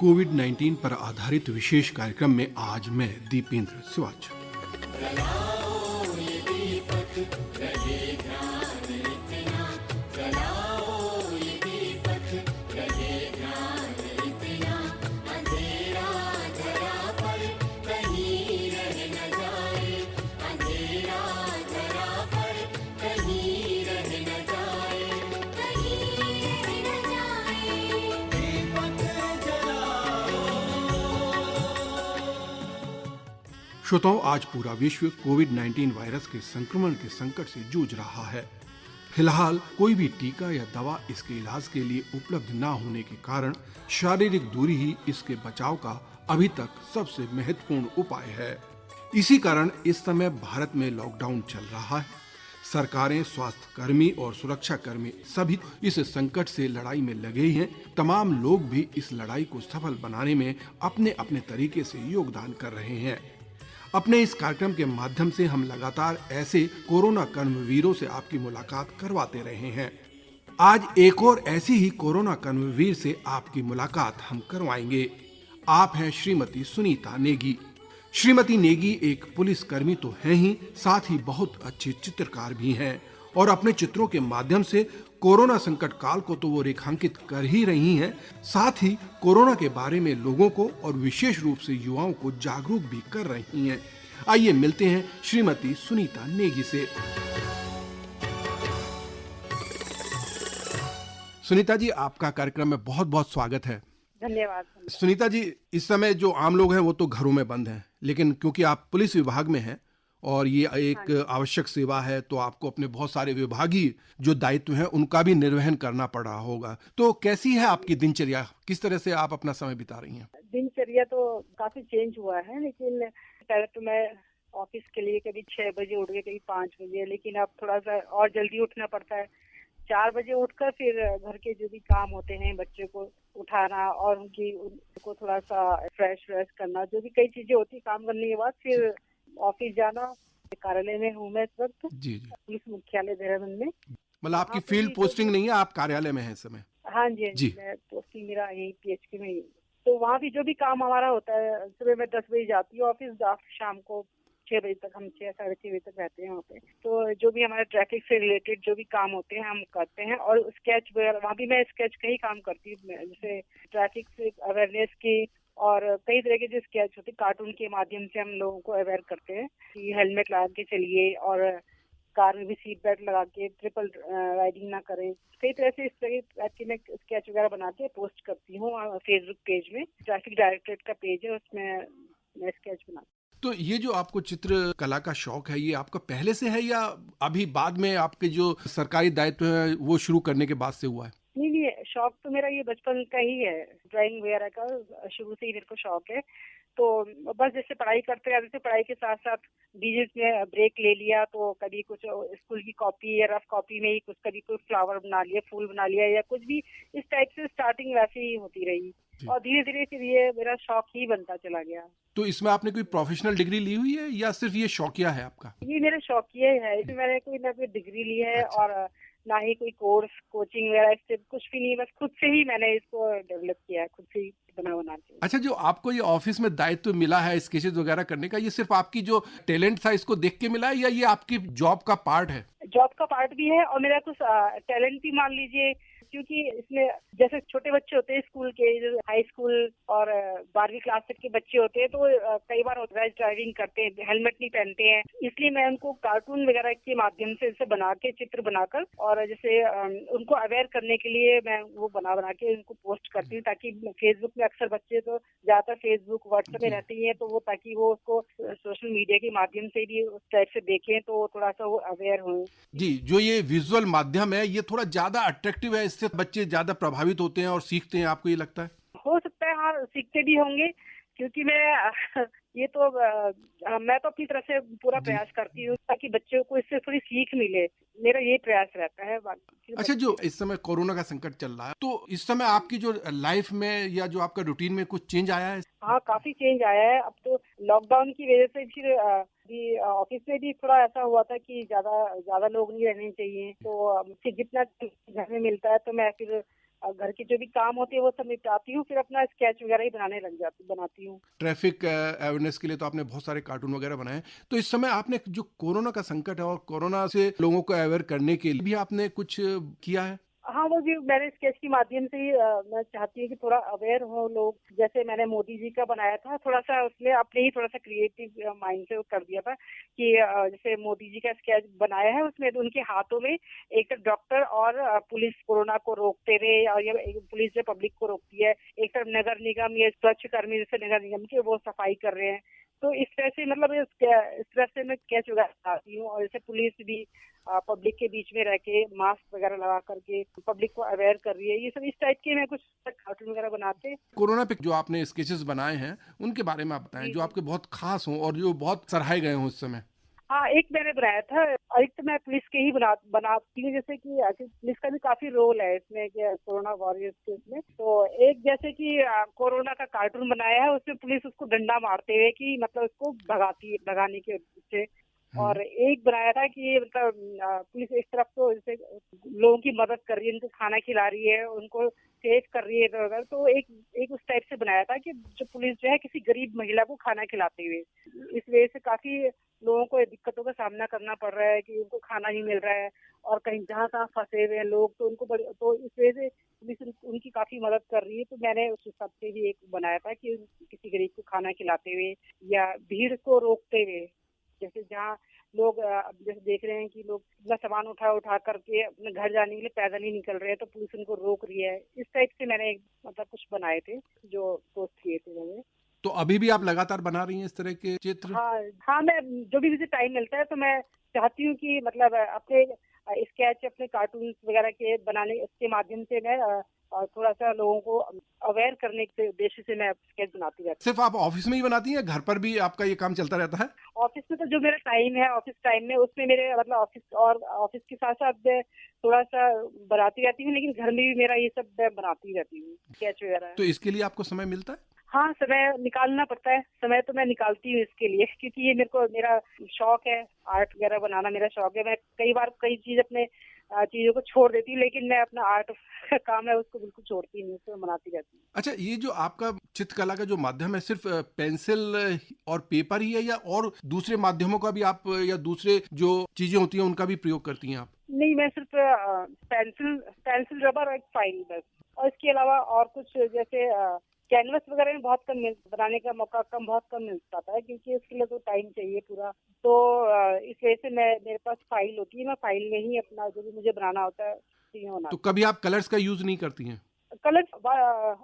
कोविड-19 पर आधारित विशेष कार्यक्रम में आज मैं दीपेंद्र सिवाच। श्रोताओं, आज पूरा विश्व कोविड-19 वायरस के संक्रमण के संकट से जूझ रहा है। फिलहाल कोई भी टीका या दवा इसके इलाज के लिए उपलब्ध ना होने के कारण शारीरिक दूरी ही इसके बचाव का अभी तक सबसे महत्वपूर्ण उपाय है। इसी कारण इस समय भारत में लॉकडाउन चल रहा है। सरकारें, स्वास्थ्य कर्मी और सुरक्षा कर्मी सभी इस संकट से लड़ाई में लगे हैं। तमाम लोग भी इस लड़ाई को सफल बनाने में अपने अपने तरीके से योगदान कर रहे हैं। अपने इस कार्यक्रम के माध्यम से हम लगातार ऐसे कोरोना कर्मवीरों से आपकी मुलाकात करवाते रहे हैं। आज एक और ऐसी ही कोरोना कर्मवीर से आपकी मुलाकात हम करवाएंगे। आप हैं श्रीमती सुनीता नेगी। श्रीमती नेगी एक पुलिस कर्मी तो हैं ही, साथ ही बहुत अच्छे चित्रकार भी हैं और अपने चित्रों के माध्यम से कोरोना संकट काल को तो वो रेखांकित कर ही रही हैं, साथ ही कोरोना के बारे में लोगों को और विशेष रूप से युवाओं को जागरूक भी कर रही हैं। आइए मिलते हैं श्रीमती सुनीता नेगी से। सुनीता जी, आपका कार्यक्रम में बहुत बहुत स्वागत है। धन्यवाद। सुनीता जी, इस समय जो आम लोग हैं वो तो घरों में बंद हैं, लेकिन क्योंकि आप पुलिस विभाग में हैं और ये एक आवश्यक सेवा है, तो आपको अपने बहुत सारे विभागीय जो दायित्व हैं उनका भी निर्वहन करना पड़ रहा होगा। तो कैसी है आपकी दिनचर्या? किस तरह से आप अपना समय बिता रही हैं? दिनचर्या तो काफी चेंज हुआ है, लेकिन पहले तो मैं ऑफिस के लिए कभी 6 बजे उठ गई, कभी 5 बजे, लेकिन अब थोड़ा सा और जल्दी उठना पड़ता है। 4 बजे उठकर फिर घर के जो भी काम होते हैं, बच्चे को उठाना और उनको थोड़ा सा फ्रेश करना, जो भी कई चीजें होती है, काम करने के बाद फिर ऑफिस जाना। कार्यालय में हूँ मैं इस वक्त, जी जी। पुलिस मुख्यालय देहरादून में। मतलब आपकी फील्ड पोस्टिंग नहीं है, आप कार्यालय में हैं इस समय? हाँ जी, मैं पोस्टिंग मेरा यही PHK में ही। तो वहाँ भी जो भी काम हमारा होता है, सुबह मैं 10 बजे जाती हूँ ऑफिस, शाम को 6 बजे तक, हम 6 साढ़े 6 बजे तक रहते हैं वहाँ पे। तो जो भी हमारे ट्रैफिक से रिलेटेड जो भी काम होते हैं हम करते हैं, और स्केच वगैरह वहाँ भी मैं स्केच का ही काम करती हूँ, जैसे ट्रैफिक से अवेयरनेस की और कई तरह के जो स्केच होते हैं कार्टून के माध्यम से हम लोगों को अवेयर करते हैं कि हेलमेट लगा के चलिए और कार में भी सीट बेल्ट लगा के ट्रिपल राइडिंग ना करें। कई तरह से इस तरह की मैं स्केच वगैरह बना के पोस्ट करती हूँ फेसबुक पेज में। ट्रैफिक डायरेक्टरेट का पेज है, उसमें मैं स्केच बनाती हूँ। तो ये जो आपको चित्र कला का शौक है, ये आपका पहले से है या अभी बाद में आपके जो सरकारी दायित्व है वो शुरू करने के बाद से हुआ है? नहीं, शौक तो मेरा ये बचपन का ही है, ड्राइंग वगैरह का शुरू से ही मेरे को शौक है। तो बस जैसे पढ़ाई करते रहते थे, पढ़ाई के साथ साथ बीच में ब्रेक ले लिया, तो कभी कुछ स्कूल की कॉपी या रफ कॉपी में ही कुछ, कभी कोई फ्लावर बना लिया, फूल बना लिया, या कुछ भी इस टाइप से स्टार्टिंग वैसे ही होती रही और धीरे धीरे फिर ये मेरा शौक ही बनता चला गया। तो इसमें आपने कोई प्रोफेशनल डिग्री ली हुई है या सिर्फ ये शौकिया है आपका? ये मेरा शौकिया है, इसमें मैंने कोई ना कोई डिग्री ली है और ना ही कोई कोर्स कोचिंग वगैरह, इससे कुछ भी नहीं, बस खुद से ही मैंने इसको डेवलप किया है, खुद से ही बना के। अच्छा, जो आपको ये ऑफिस में दायित्व मिला है स्केचेस वगैरह करने का, ये सिर्फ आपकी जो टैलेंट था इसको देख के मिला है या ये आपकी जॉब का पार्ट है? जॉब का पार्ट भी है और मेरा कुछ टैलेंट भी मान लीजिए, क्योंकि इसमें जैसे छोटे बच्चे होते हैं स्कूल के, हाई स्कूल और 12वीं क्लास तक के बच्चे होते हैं, तो कई बार रैश ड्राइविंग करते हैं, हेलमेट नहीं पहनते हैं, इसलिए मैं उनको कार्टून वगैरह के माध्यम से इसे बना के, चित्र बनाकर, और जैसे उनको अवेयर करने के लिए मैं वो बना के उनको पोस्ट करती हूँ, ताकि फेसबुक में अक्सर बच्चे तो ज्यादातर फेसबुक व्हाट्सएप में रहते ही है, तो वो ताकि वो उसको सोशल मीडिया के माध्यम से भी उस टाइप से देखें, तो थोड़ा सा वो अवेयर हो। जी, जो ये विजुअल माध्यम है ये थोड़ा ज्यादा अट्रैक्टिव है, इससे बच्चे ज्यादा प्रभावित होते हैं और सीखते हैं, आपको ये लगता है? हो सकता है, हाँ, सीखते भी होंगे, क्योंकि मैं ये तो मैं तो अपनी तरफ से पूरा प्रयास करती हूँ ताकि बच्चों को इससे थोड़ी सीख मिले, मेरा ये प्रयास रहता है। अच्छा, जो इस समय कोरोना का संकट चल रहा है, तो इस समय आपकी जो लाइफ में या जो आपका रूटीन में कुछ चेंज आया है? हाँ, काफी चेंज आया है। अब तो लॉकडाउन की वजह से फिर ऑफिस में भी थोड़ा ऐसा हुआ था कि ज्यादा लोग नहीं रहने चाहिए, तो मुझे जितना घर में मिलता है तो मैं फिर घर के जो भी काम होते हैं वो सब निपटाती हूँ, फिर अपना स्केच वगैरह ही बनाती हूँ। ट्रैफिक अवेयरनेस के लिए तो आपने बहुत सारे कार्टून वगैरह बनाए हैं। तो इस समय आपने जो कोरोना का संकट है और कोरोना से लोगों को अवेयर करने के लिए भी आपने कुछ किया है? हाँ, वो भी मैंने स्केच के माध्यम से ही मैं चाहती हूँ कि थोड़ा अवेयर हो लोग। जैसे मैंने मोदी जी का बनाया था, थोड़ा-सा उसमें अपने ही थोड़ा-सा क्रिएटिव माइंड से वो कर दिया था कि जैसे मोदी जी का स्केच बनाया है, उसमें उनके हाथों में एक डॉक्टर और पुलिस कोरोना को रोकते हुए, और ये पुलिस जो पब्लिक को रोकती है, एक तरफ नगर निगम, ये स्वच्छ कर्मी जैसे नगर निगम के वो सफाई कर रहे हैं। तो इस तरह से मतलब इस तरह से मैं स्केच वगैरह बनाती हूँ, और जैसे पुलिस भी पब्लिक के बीच में रह के मास्क वगैरह लगा करके पब्लिक को अवेयर कर रही है। ये सब इस टाइप के मैं कुछ कार्टून वगैरह बनाते। कोरोना पे जो आपने स्केचेस बनाए हैं, उनके बारे में आप बताएँ, जी, जो जी। आपके बहुत खास हों और जो बहुत सराहे गए हों उस समय? हाँ, एक मैंने बनाया था। अधिकतर मैं पुलिस के ही बनाती हूँ, जैसे कि पुलिस का भी काफ़ी रोल है इसमें कि कोरोना वॉरियर्स के उसमें। तो एक जैसे कि कोरोना का कार्टून बनाया है, उसमें पुलिस उसको डंडा मारते हुए कि मतलब उसको भगाने के से। हुँ। और एक बनाया था कि मतलब पुलिस एक तरफ तो जैसे लोगों की मदद कर रही है, उनको खाना खिला रही है, उनको सेव कर रही है इधर-उधर। तो एक एक उस टाइप से बनाया था कि जो पुलिस जो है किसी गरीब महिला को खाना खिलाते हुए। इस वजह से काफ़ी लोगों को दिक्कतों का सामना करना पड़ रहा है कि उनको खाना नहीं मिल रहा है, और कहीं जहाँ-तहाँ फँसे हुए हैं लोग, तो उनको तो इस वजह से पुलिस उनकी काफ़ी मदद कर रही है। तो मैंने उस हिसाब से भी एक बनाया था कि किसी गरीब को खाना खिलाते हुए या भीड़ को रोकते हुए। जैसे जहाँ लोग अब जैसे देख रहे हैं कि लोग अपना सामान उठा करके अपने घर जाने के लिए पैदल ही निकल रहे हैं, तो पुलिस उनको रोक रही है। इस टाइप से मैंने मतलब कुछ बनाए थे, जो पोस्ट किए थे मैंने। तो अभी भी आप लगातार बना रही हैं इस तरह के चित्र? हाँ, हाँ, मैं जो भी मुझे टाइम मिलता है तो मैं चाहती हूँ कि मतलब अपने स्केच, अपने कार्टून्स वगैरह के बनाने के माध्यम से मैं थोड़ा-सा लोगों को अवेयर करने के उद्देश्य से मैं स्केच बनाती रहती सिर्फ़ आप ऑफ़िस में ही बनाती हैं या घर पर भी आपका ये काम चलता रहता है? हूँ। ऑफ़िस में तो जो मेरा टाइम है, ऑफ़िस टाइम में उसमें मेरे मतलब ऑफ़िस के साथ-साथ मैं थोड़ा-सा बनाती रहती हूँ, लेकिन घर में भी मेरा ये सब मैं बनाती रहती हूँ, स्केच वगैरह। तो इसके लिए आपको समय मिलता है? हाँ, समय निकालना पड़ता है। समय तो मैं निकालती हूँ इसके लिए, क्योंकि ये मेरा शौक है, आर्ट वगैरह बनाना मेरा शौक है। मैं कई बार कई चीज़ों को छोड़ देती हूँ, लेकिन मैं अपना आर्ट का काम है उसको बिल्कुल छोड़ती नहीं, उसको मैं बनाती रहती हूँ। अच्छा, ये जो आपका चित्रकला का जो माध्यम है सिर्फ़ पेंसिल और पेपर ही है या और दूसरे माध्यमों का भी आप या दूसरे जो चीज़ें होती हैं उनका भी प्रयोग करती हैं आप? नहीं, मैं सिर्फ़ पेंसिल पेंसिल, रबर और एक फाइल बस। और इसके अलावा और कुछ जैसे कैनवस वगैरह में बहुत कम बनाने का मौका बहुत कम मिल पाता है, क्योंकि उसके लिए तो टाइम चाहिए पूरा। तो इस वजह से मेरे पास फाइल होती है, मैं फाइल में ही अपना जो भी मुझे बनाना होता है, चीज़ें तो बनाती हूँ। कभी आप कलर्स का यूज़ नहीं करती हैं? कलर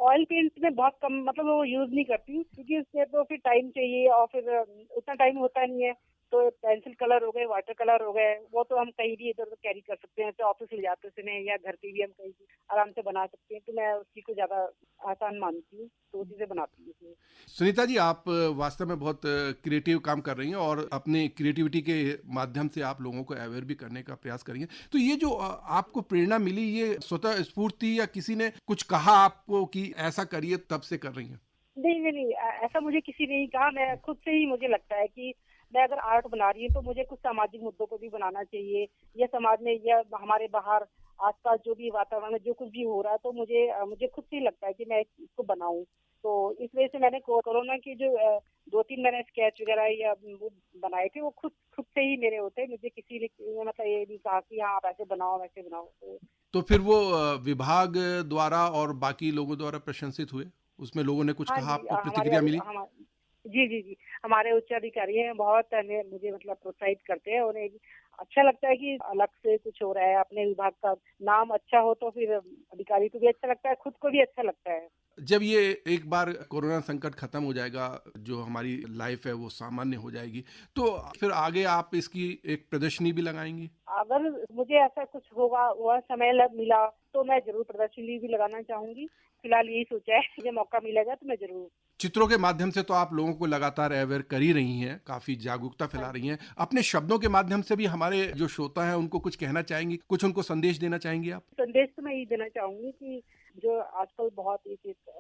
ऑयल पेंट में बहुत कम, मतलब वो यूज़ नहीं करती हूँ, क्योंकि उसमें तो फिर टाइम चाहिए, और फिर उतना टाइम होता नहीं है। तो पेंसिल कलर हो गए, वाटर कलर हो गए, वो तो हम कहीं भी इधर-उधर कैरी कर सकते हैं। जैसे ऑफिस ले जाते समय या घर पे भी हम कहीं भी आराम से बना सकते हैं। तो मैं उसी को ज़्यादा आसान मानती हूँ, तो उसी से बनाती हूँ उसमें। सुनीता जी, आप वास्तव में बहुत क्रिएटिव काम कर रही हैं और अपनी क्रिएटिविटी के माध्यम से आप लोगों को अवेयर भी करने का प्रयास कर रही हैं। तो ये जो आपको प्रेरणा मिली, ये स्वतः स्फूर्ति या किसी ने कुछ कहा आपको कि ऐसा करिए तब से कर रही हैं? नहीं, नहीं, नहीं, ऐसा मुझे किसी ने नहीं कहा। मैं खुद से ही, मुझे लगता है कि मैं अगर आर्ट बना रही हूँ तो मुझे कुछ सामाजिक मुद्दों को भी बनाना चाहिए, या समाज में या हमारे बाहर आस-पास जो भी वातावरण में जो कुछ भी हो रहा है, तो मुझे खुद से ही लगता है कि मैं इसको बनाऊँ। तो इस वजह से मैंने कोरोना की जो 2-3 मैंने स्केच वगैरह या वो बनाए थे, वो खुद खुद से ही मेरे होते हैं। मुझे किसी ने मतलब ये नहीं कहा कि हाँ, आप ऐसे बनाओ, वैसे बनाओ। तो तो फिर वो विभाग द्वारा और बाकी लोगों द्वारा प्रशंसित हुए? उसमें लोगों ने कुछ हाँ कहा, जी, आपको प्रतिक्रिया मिली? जी, जी, जी। हमारे उच्च अधिकारी हैं, बहुत हमें मुझे मतलब प्रोत्साहित करते हैं। उन्हें भी अच्छा लगता है कि अलग से कुछ हो रहा है, अपने विभाग का नाम अच्छा हो, तो फिर अधिकारी को भी अच्छा लगता है, खुद को भी अच्छा लगता है। जब ये एक बार कोरोना संकट खत्म हो जाएगा, जो हमारी लाइफ है वो सामान्य हो जाएगी, तो फिर आगे आप इसकी एक प्रदर्शनी भी लगाएंगी? अगर मुझे ऐसा कुछ होगा, वह समय मिला, तो मैं ज़रूर प्रदर्शनी भी लगाना चाहूँगी। फिलहाल यही सोचा है, मुझे मौका मिलेगा तो मैं ज़रूर। चित्रों के माध्यम से तो आप लोगों को लगातार अवेयर कर ही रही हैं, काफी जागरूकता हाँ फैला जी। रही हैं। अपने शब्दों के माध्यम से भी हमारे जो श्रोता हैं उनको कुछ कहना चाहेंगी, कुछ उनको संदेश देना चाहेंगी आप? संदेश तो मैं यही देना चाहूंगी कि जो आजकल बहुत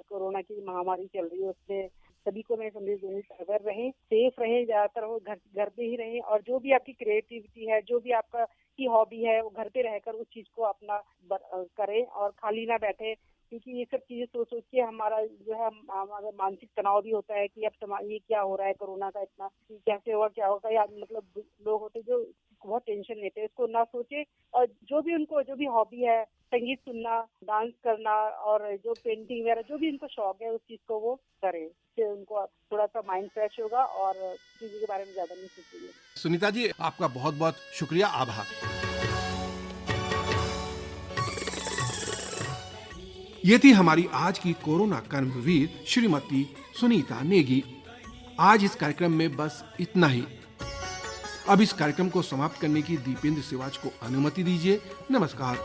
कोरोना की महामारी चल रही है, उसमें सभी को मैं संदेश देने से अगर रहें, सेफ रहें, ज्यादातर वो घर पे ही रहें और जो भी आपकी क्रिएटिविटी है, जो भी आपका की हॉबी है, वो घर पे रहकर उस चीज को अपना करें और खाली ना बैठे, क्योंकि ये सब चीजें सोच के हमारा जो है हमारा मानसिक तनाव भी होता है कि अब ये क्या हो रहा है कोरोना का, इतना कैसे होगा क्या होगा, या मतलब लोग होते जो बहुत टेंशन लेते हैं, उसको ना सोचे और जो भी हॉबी है, संगीत सुनना, डांस करना और जो पेंटिंग वगैरह जो भी उनको शौक है उस चीज को वो करें, इससे उनको थोड़ा सा माइंड फ्रेश होगा और चीजों के बारे में ज्यादा नहीं सोचेंगे। सुनीता जी, आपका बहुत बहुत शुक्रिया, आभार। ये थी हमारी आज की कोरोना कर्मवीर श्रीमती सुनीता नेगी। आज इस कार्यक्रम में बस इतना ही। अब इस कार्यक्रम को समाप्त करने की दीपेंद्र सिवाच को अनुमति दीजिए। नमस्कार।